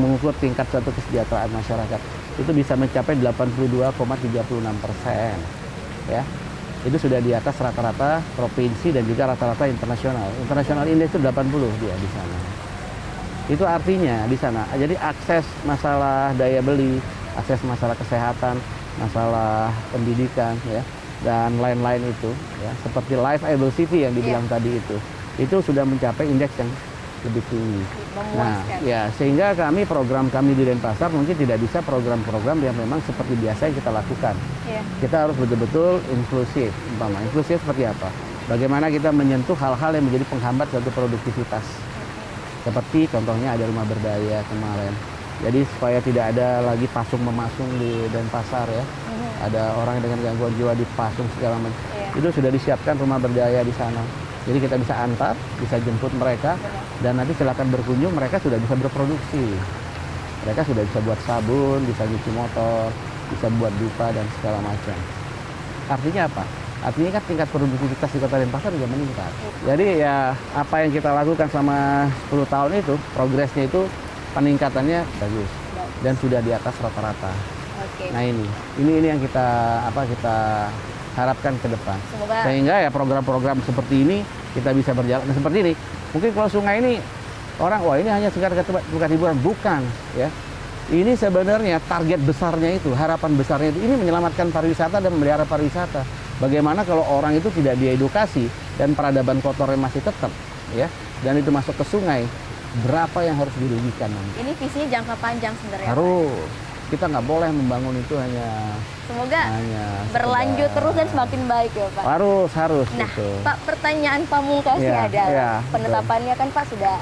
mengukur tingkat suatu kesejahteraan masyarakat itu bisa mencapai 82,36% ya. Itu sudah di atas rata-rata provinsi dan juga rata-rata internasional. Internasional indeks itu 80 dia di sana. Itu artinya di sana. Jadi akses masalah daya beli, akses masalah kesehatan, masalah pendidikan ya dan lain-lain itu ya seperti livable city yang dibilang tadi itu sudah mencapai indeks yang lebih tinggi. Nah ya sehingga program kami di Denpasar mungkin tidak bisa program-program yang memang seperti biasa yang kita lakukan. Kita harus betul-betul inklusif. Inklusif seperti apa? Bagaimana kita menyentuh hal-hal yang menjadi penghambat suatu produktivitas. Seperti contohnya ada rumah berdaya kemarin. Jadi supaya tidak ada lagi pasung-memasung di Denpasar ya. Ada orang dengan gangguan jiwa dipasung segala macam. Itu sudah disiapkan rumah berdaya di sana. Jadi kita bisa antar, bisa jemput mereka, dan nanti silakan berkunjung, mereka sudah bisa berproduksi. Mereka sudah bisa buat sabun, bisa cuci motor, bisa buat dupa dan segala macam. Artinya apa? Artinya kan tingkat produktivitas di Kota Denpasar juga meningkat. Jadi ya apa yang kita lakukan selama 10 tahun itu, progresnya itu peningkatannya bagus dan sudah di atas rata-rata. Nah ini yang kita harapkan ke depan. Semoga sehingga ya program-program seperti ini kita bisa berjalan seperti ini. Mungkin kalau sungai ini orang wah ini hanya sekedar bukan hiburan, bukan ya. Ini sebenarnya target besarnya itu, harapan besarnya itu ini menyelamatkan pariwisata dan memelihara pariwisata. Bagaimana kalau orang itu tidak diedukasi dan peradaban kotornya masih tetap ya dan itu masuk ke sungai. Berapa yang harus dirugikan nanti? Ini visinya jangka panjang sebenarnya. Harus. Kita nggak boleh membangun itu hanya berlanjut terus dan semakin baik ya Pak. Harus. Nah gitu. Pak, pertanyaan pamungkasnya adalah penetapannya kan Pak sudah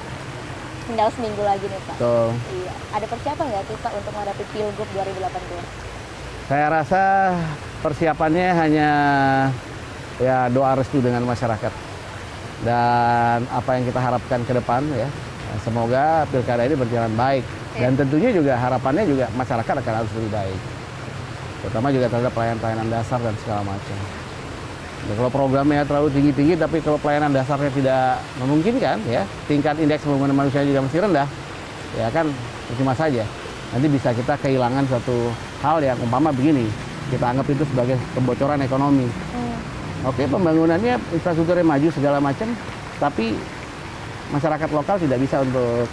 tinggal seminggu lagi nih Pak. Iya. Ada persiapan nggak sih Pak untuk menghadapi Pilgub 2018? Saya rasa persiapannya hanya ya doa restu dengan masyarakat dan apa yang kita harapkan ke depan ya. Semoga pilkada ini berjalan baik dan tentunya juga harapannya juga masyarakat akan harus lebih baik, terutama juga terhadap pelayanan dasar dan segala macam. Ya, kalau programnya terlalu tinggi-tinggi tapi kalau pelayanan dasarnya tidak memungkinkan ya, tingkat indeks pembangunan manusia juga masih rendah, ya kan cuma saja nanti bisa kita kehilangan suatu hal yang umpama begini, kita anggap itu sebagai kebocoran ekonomi. Oke, pembangunannya infrastrukturnya maju segala macam, tapi masyarakat lokal tidak bisa untuk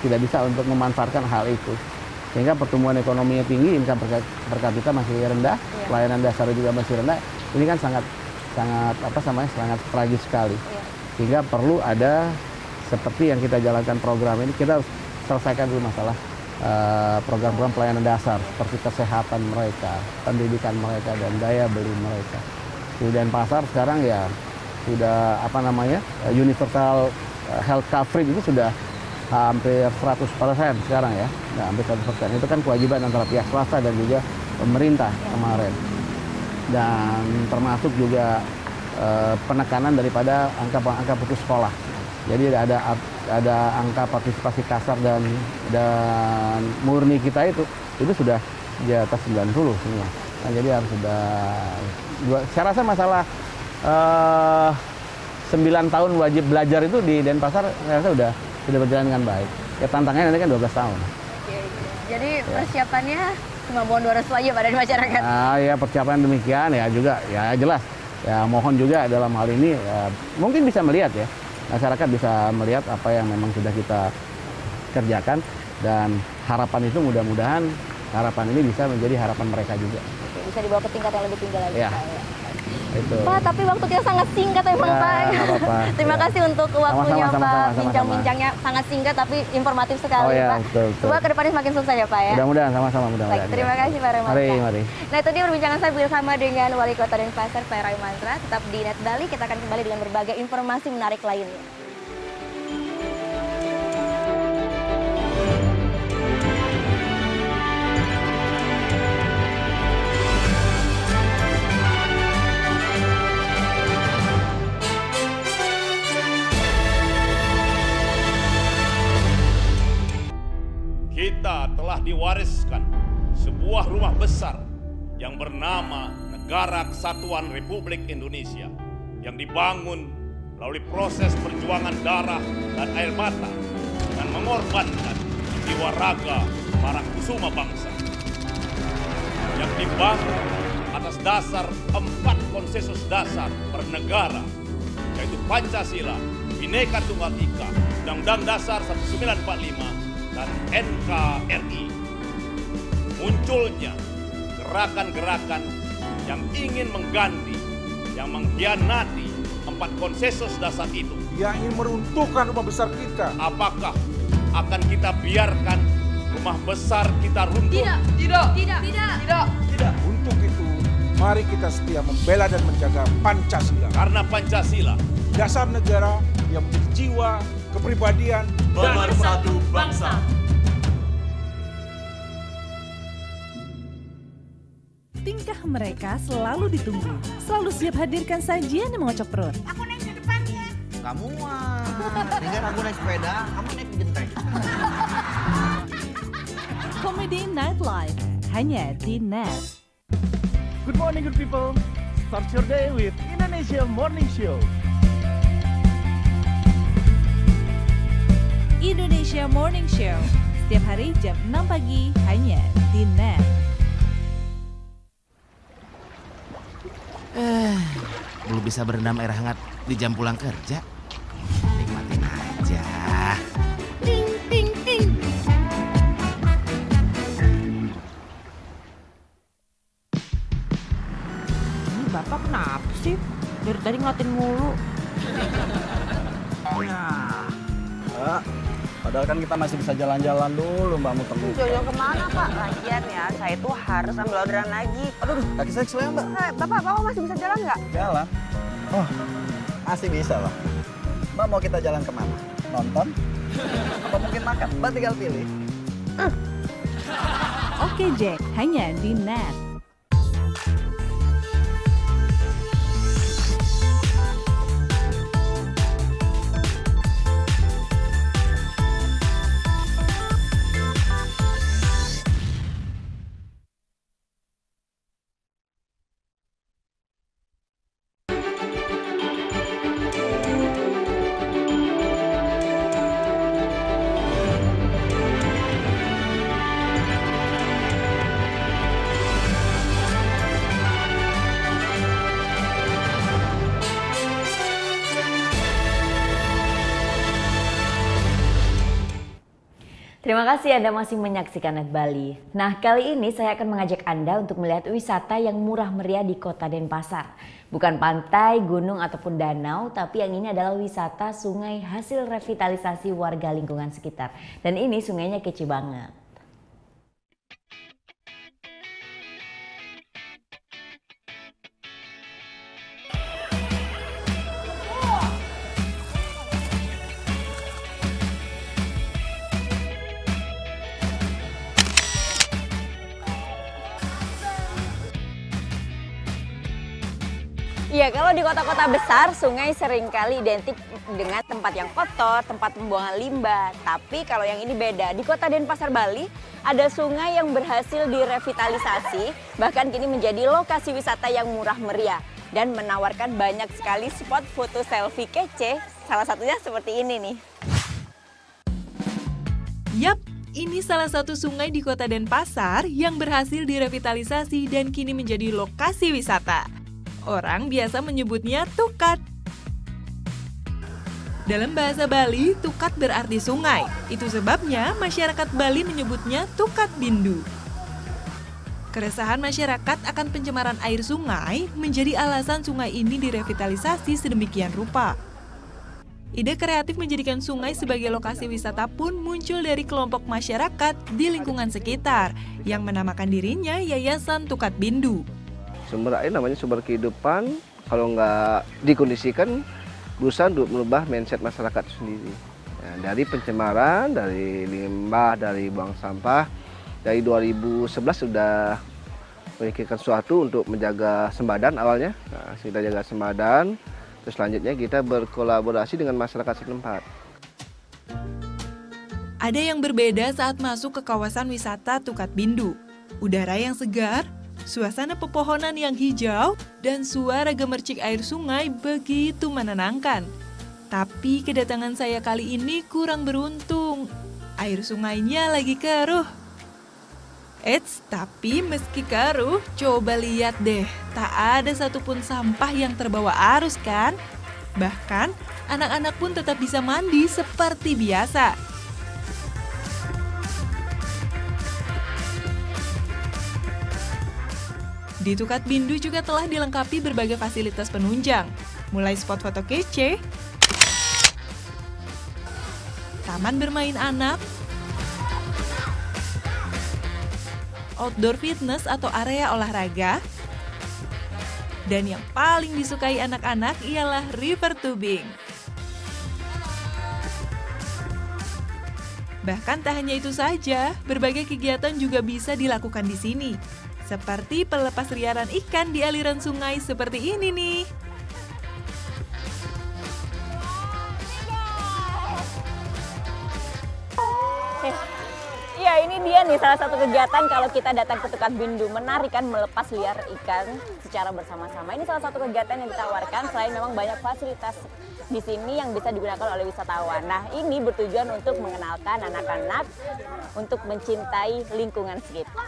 tidak bisa untuk memanfaatkan hal itu, sehingga pertumbuhan ekonominya tinggi, income per kapita masih rendah, pelayanan dasar juga masih rendah. Ini kan sangat tragis sekali, sehingga perlu ada seperti yang kita jalankan program ini, kita harus selesaikan dulu masalah program-program pelayanan dasar seperti kesehatan mereka, pendidikan mereka dan daya beli mereka. Di Denpasar sekarang ya sudah universal health coverage itu sudah hampir 100% sekarang ya. Nah, hampir 100%. Itu kan kewajiban antara pihak swasta dan juga pemerintah kemarin. Dan termasuk juga penekanan daripada angka putus sekolah. Jadi ada angka partisipasi kasar dan murni kita itu sudah di atas 90 semua. Nah, jadi harus sudah, saya rasa masalah 9 tahun wajib belajar itu di Denpasar saya rasa sudah berjalan dengan baik. Ya tantangannya nanti kan 12 tahun. Jadi persiapannya cuma mohon doa restu aja pada masyarakat. Nah, ya persiapan demikian ya juga ya jelas. Ya mohon juga dalam hal ini ya, mungkin bisa melihat ya, masyarakat bisa melihat apa yang memang sudah kita kerjakan, dan harapan itu mudah-mudahan harapan ini bisa menjadi harapan mereka juga. Bisa dibawa ke tingkat yang lebih tinggi lagi. Ya. Itu. Pak, tapi waktu kita sangat singkat memang ya, Pak. Terima kasih untuk waktunya Pak. Bincang-bincangnya sangat singkat tapi informatif sekali Pak. Betul. Semoga ke depannya semakin sukses ya Pak ya. Mudah-mudahan sama-sama. Baik, terima kasih Pak Ray Mantra. Mari. Nah itu dia perbincangan saya bersama dengan Wali Kota Denpasar Pak Ray Mantra. Tetap di Net Bali, kita akan kembali dengan berbagai informasi menarik lainnya. Kita telah diwariskan sebuah rumah besar yang bernama Negara Kesatuan Republik Indonesia yang dibangun melalui proses perjuangan darah dan air mata dengan mengorbankan jiwa raga para kusuma bangsa yang dibangun atas dasar 4 konsensus dasar bernegara, yaitu Pancasila, Bhinneka Tunggal Ika, Undang-Undang Dasar 1945, dan NKRI. Munculnya gerakan-gerakan yang ingin mengganti, yang mengkhianati 4 konsensus dasar itu. Yang ingin meruntuhkan rumah besar kita. Apakah akan kita biarkan rumah besar kita runtuh? Tidak. Untuk itu, mari kita setia membela dan menjaga Pancasila. Karena Pancasila, dasar negara yang menjadi jiwa, kepribadian, pemersatu bangsa. Tingkah mereka selalu ditunggu, selalu siap hadirkan sajian yang mengocok perut. Aku naik ke depannya. Kamu dengan aku naik sepeda, kamu naik genteng. Komedi Nightlife hanya di Net. Good morning, good people. Start your day with Indonesia Morning Show. Indonesia Morning Show, setiap hari jam 6 pagi hanya di Net. Belum bisa berendam air hangat di jam pulang kerja. Nikmatin aja. Ting, ting, ting. Ini bapak kenapa sih? Dari tadi ngeliatin mulu. Padahal kan kita masih bisa jalan-jalan dulu, Mbak Mutemu. Jalan kemana, Pak? Lagian ya, saya tuh harus ambil orderan lagi. Aduh, kaki saya keselnya, Mbak. Bapak masih bisa jalan nggak? Jalan? Oh, masih bisa, Pak. Mbak mau kita jalan kemana? Nonton? Apa mungkin makan? Mbak tinggal pilih. Oke Jack, hanya di Net. Terima kasih Anda masih menyaksikan Net Bali. Nah, kali ini saya akan mengajak Anda untuk melihat wisata yang murah meriah di Kota Denpasar. Bukan pantai, gunung, ataupun danau, tapi yang ini adalah wisata sungai hasil revitalisasi warga lingkungan sekitar. Dan ini sungainya kece banget. Iya, kalau di kota-kota besar, sungai seringkali identik dengan tempat yang kotor, tempat pembuangan limbah. Tapi kalau yang ini beda. Di kota Denpasar, Bali, ada sungai yang berhasil direvitalisasi, bahkan kini menjadi lokasi wisata yang murah meriah dan menawarkan banyak sekali spot foto selfie kece. Salah satunya seperti ini nih. Yap, ini salah satu sungai di kota Denpasar yang berhasil direvitalisasi dan kini menjadi lokasi wisata. Orang biasa menyebutnya tukat. Dalam bahasa Bali, tukat berarti sungai. Itu sebabnya masyarakat Bali menyebutnya tukat bindu. Keresahan masyarakat akan pencemaran air sungai menjadi alasan sungai ini direvitalisasi sedemikian rupa. Ide kreatif menjadikan sungai sebagai lokasi wisata pun muncul dari kelompok masyarakat di lingkungan sekitar yang menamakan dirinya Yayasan Tukat Bindu. Sumber air namanya sumber kehidupan, kalau nggak dikondisikan berusaha untuk merubah mindset masyarakat sendiri. Ya, dari pencemaran, dari limbah, dari buang sampah, dari 2011 sudah memikirkan sesuatu untuk menjaga Sembadan awalnya. Nah, kita jaga Sembadan, terus selanjutnya kita berkolaborasi dengan masyarakat setempat. Ada yang berbeda saat masuk ke kawasan wisata Tukat Bindu. Udara yang segar, suasana pepohonan yang hijau, dan suara gemercik air sungai begitu menenangkan. Tapi kedatangan saya kali ini kurang beruntung. Air sungainya lagi keruh. Eits, tapi meski keruh, coba lihat deh. Tak ada satupun sampah yang terbawa arus kan? Bahkan, anak-anak pun tetap bisa mandi seperti biasa. Di Tukat Bindu juga telah dilengkapi berbagai fasilitas penunjang, mulai spot foto kece, taman bermain anak, outdoor fitness atau area olahraga, dan yang paling disukai anak-anak ialah river tubing. Bahkan tak hanya itu saja, berbagai kegiatan juga bisa dilakukan di sini. Seperti pelepas liaran ikan di aliran sungai seperti ini nih. Ya, ini dia nih salah satu kegiatan kalau kita datang ke Tukat Bindu, menarik kan, melepas liar ikan secara bersama-sama. Ini salah satu kegiatan yang ditawarkan selain memang banyak fasilitas di sini yang bisa digunakan oleh wisatawan. Nah, ini bertujuan untuk mengenalkan anak-anak untuk mencintai lingkungan sekitar.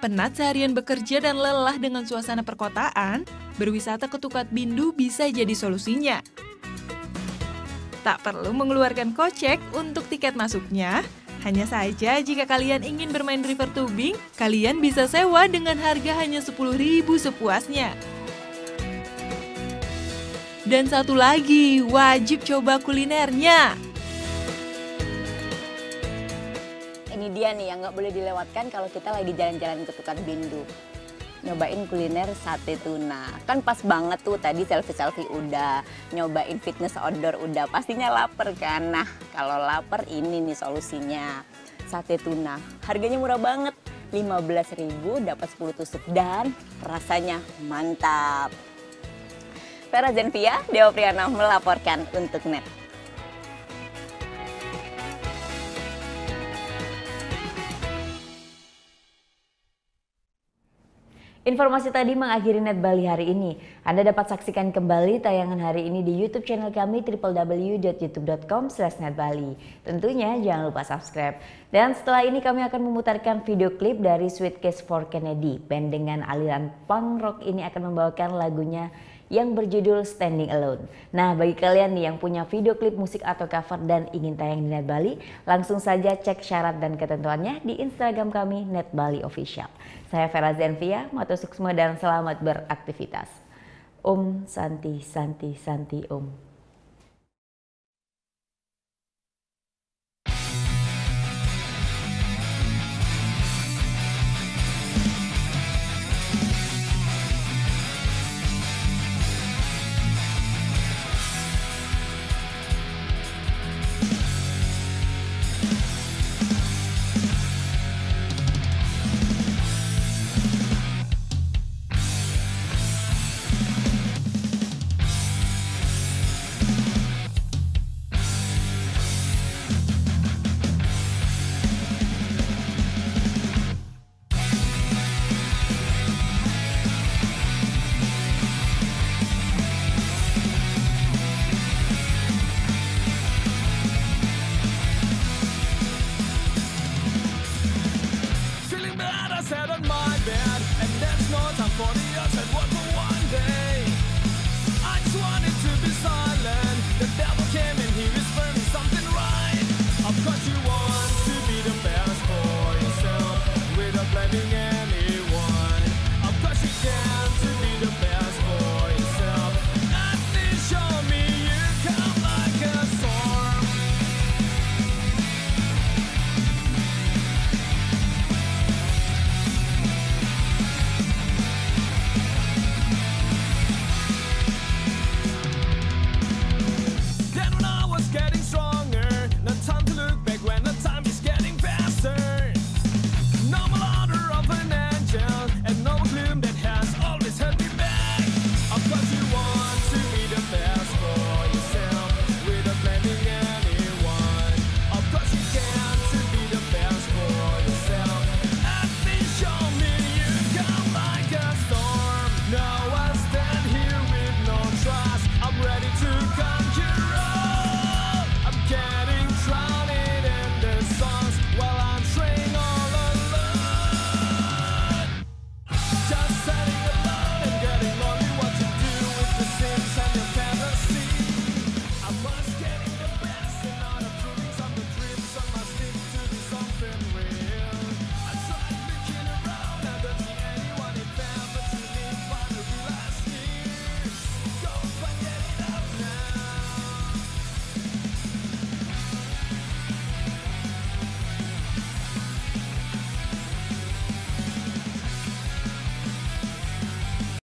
Penat seharian bekerja dan lelah dengan suasana perkotaan, berwisata ke Tukat Bindu bisa jadi solusinya. Tak perlu mengeluarkan kocek untuk tiket masuknya, hanya saja jika kalian ingin bermain river tubing, kalian bisa sewa dengan harga hanya 10.000 sepuasnya. Dan satu lagi, wajib coba kulinernya. Ini dia nih yang nggak boleh dilewatkan kalau kita lagi jalan-jalan ke Tukat Bindu. Nyobain kuliner sate tuna. Kan pas banget tuh tadi selfie-selfie udah, nyobain fitness outdoor udah, pastinya lapar kan. Nah, kalau lapar ini nih solusinya. Sate tuna. Harganya murah banget. 15.000 dapat 10 tusuk dan rasanya mantap. Vera Zenvia, Dewa Priyana melaporkan untuk NET. Informasi tadi mengakhiri Net Bali hari ini. Anda dapat saksikan kembali tayangan hari ini di YouTube channel kami www.youtube.com/netbali. Tentunya jangan lupa subscribe. Dan setelah ini kami akan memutarkan video klip dari Sweet Case for Kennedy. Band dengan aliran punk rock ini akan membawakan lagunya yang berjudul Standing Alone. Nah, bagi kalian nih yang punya video klip musik atau cover dan ingin tayang di Net Bali, langsung saja cek syarat dan ketentuannya di Instagram kami Net Bali Official. Saya Vera Zenvia, matur suksma dan selamat beraktivitas. Om Santi Santi Santi Om.